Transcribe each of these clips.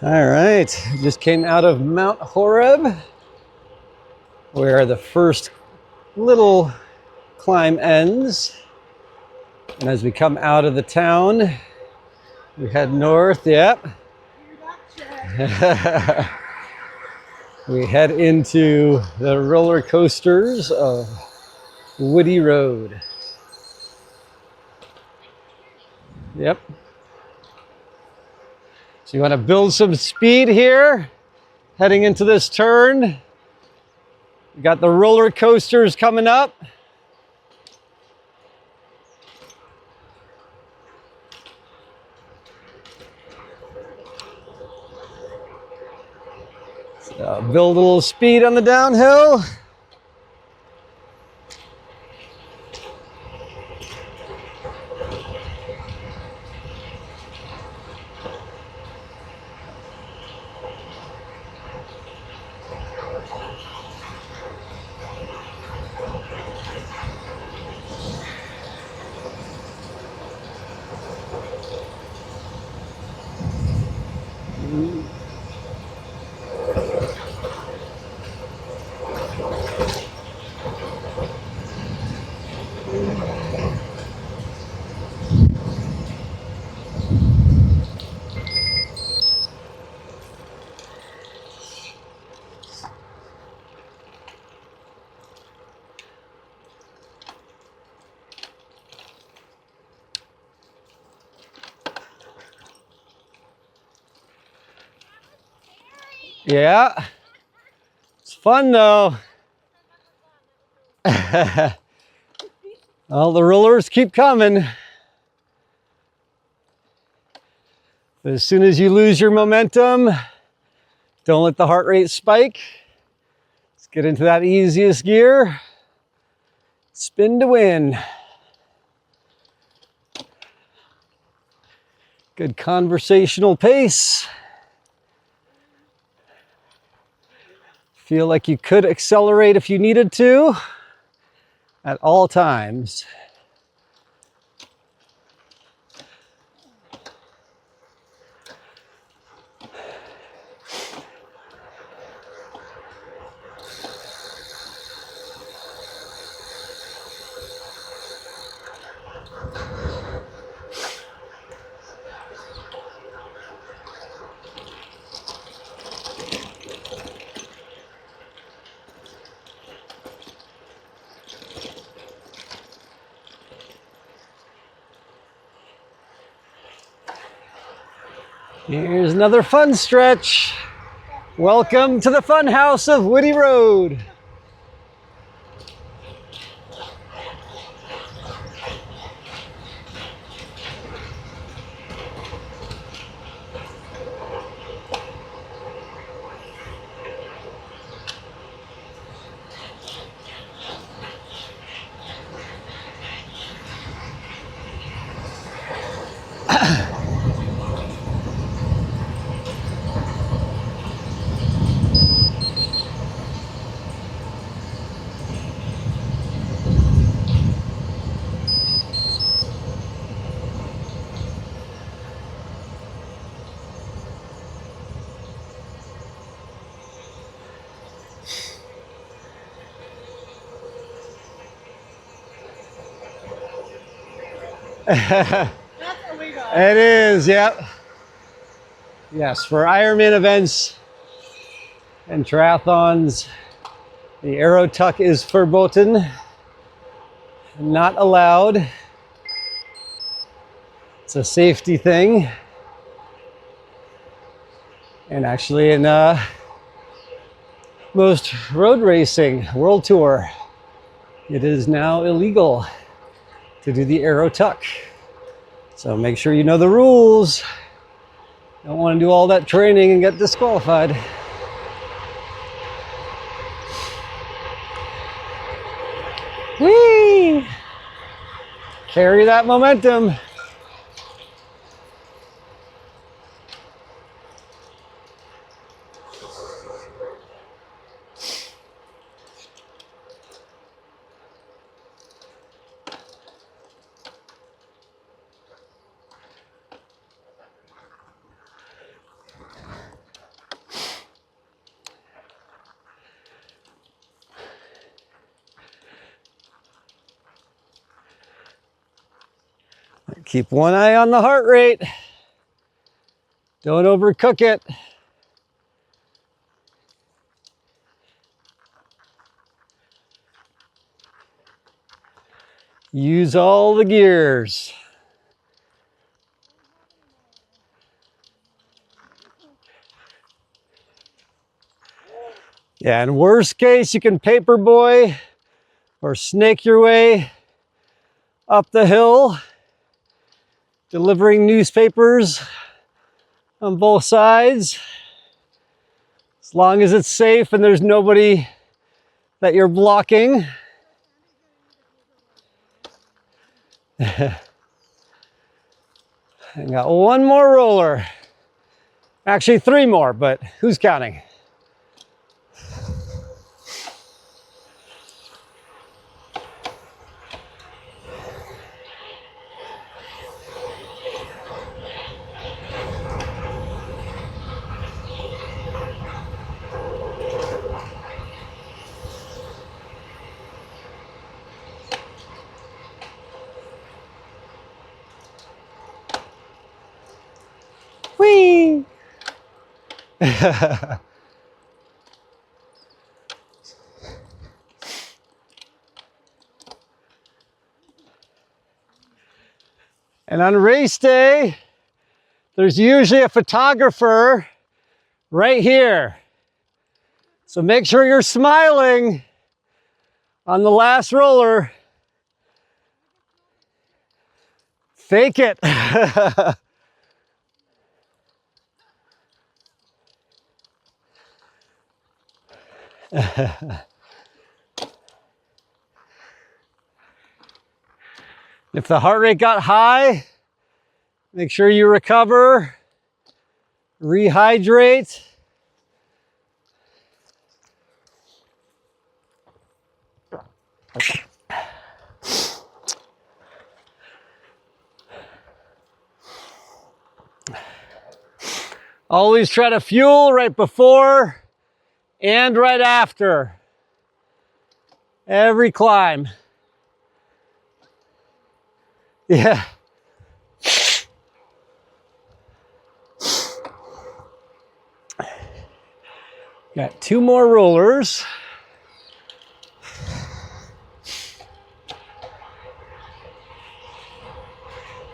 All right, just came out of Mount Horeb, where the first little climb ends. And as we come out of the town, we head north, yep. We head into the roller coasters of Witte Road. Yep. So you want to build some speed here, heading into this turn. We got the roller coasters coming up. So build a little speed on the downhill. Yeah, it's fun though. All the rollers keep coming. But as soon as you lose your momentum, don't let the heart rate spike. Let's get into that easiest gear. Spin to win. Good conversational pace. Feel like you could accelerate if you needed to at all times. Here's another fun stretch. Welcome to the fun house of Witte Road. That's illegal. It is, yep. Yes, for Ironman events and triathlons, the aero tuck is verboten, not allowed. It's a safety thing. And actually in most road racing, World Tour, it is now illegal to do the aero tuck. So make sure you know the rules. Don't want to do all that training and get disqualified. Whee! Carry that momentum. Keep one eye on the heart rate. Don't overcook it. Use all the gears. Yeah, in worst case, you can paperboy or snake your way up the hill, delivering newspapers on both sides. As long as it's safe and there's nobody that you're blocking. I got one more roller. Actually, 3 more, but who's counting? Whee! And on race day, there's usually a photographer right here. So make sure you're smiling on the last roller. Fake it. If the heart rate got high, make sure you recover, rehydrate. Always try to fuel right before and right after every climb. Yeah. Got 2 more rollers.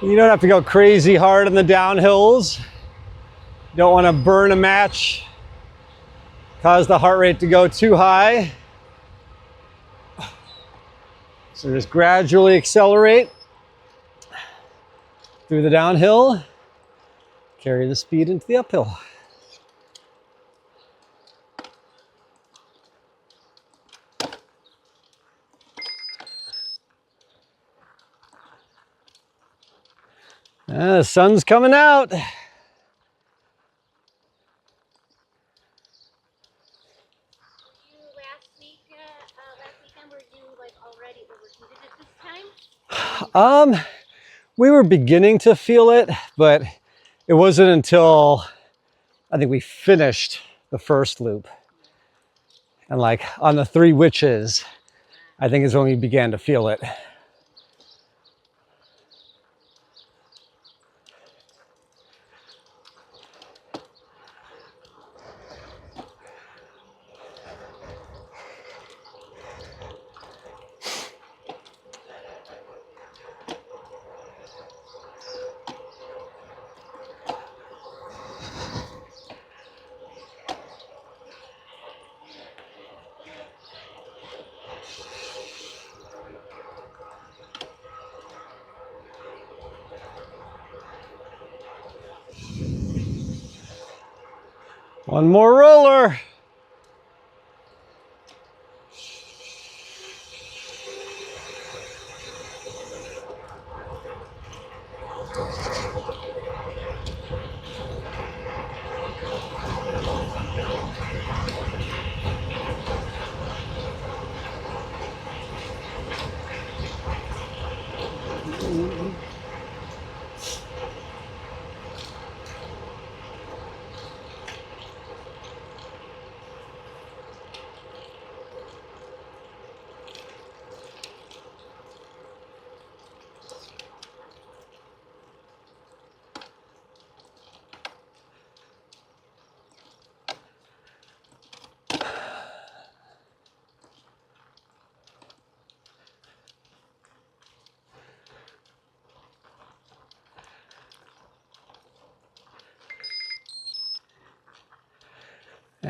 You don't have to go crazy hard on the downhills. You don't want to burn a match, cause the heart rate to go too high. So just gradually accelerate through the downhill, carry the speed into the uphill. The sun's coming out. Last weekend, were you like already overheated at this time? We were beginning to feel it, but it wasn't until I think we finished the first loop. And like on the 3 witches, I think is when we began to feel it. One more roller.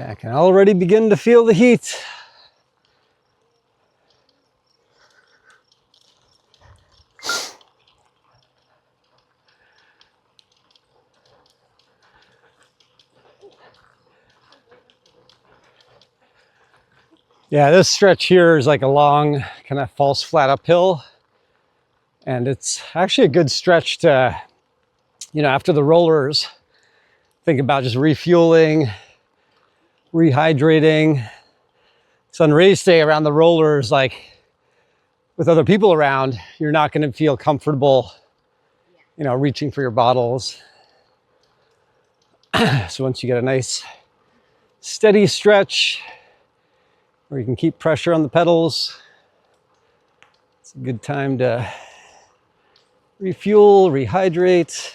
I can already begin to feel the heat. Yeah, this stretch here is like a long kind of false flat uphill. And it's actually a good stretch to, you know, after the rollers, think about just refueling, rehydrating. So on race day around the rollers, like with other people around, you're not going to feel comfortable, you know, reaching for your bottles. So once you get a nice steady stretch where you can keep pressure on the pedals, it's a good time to refuel, rehydrate.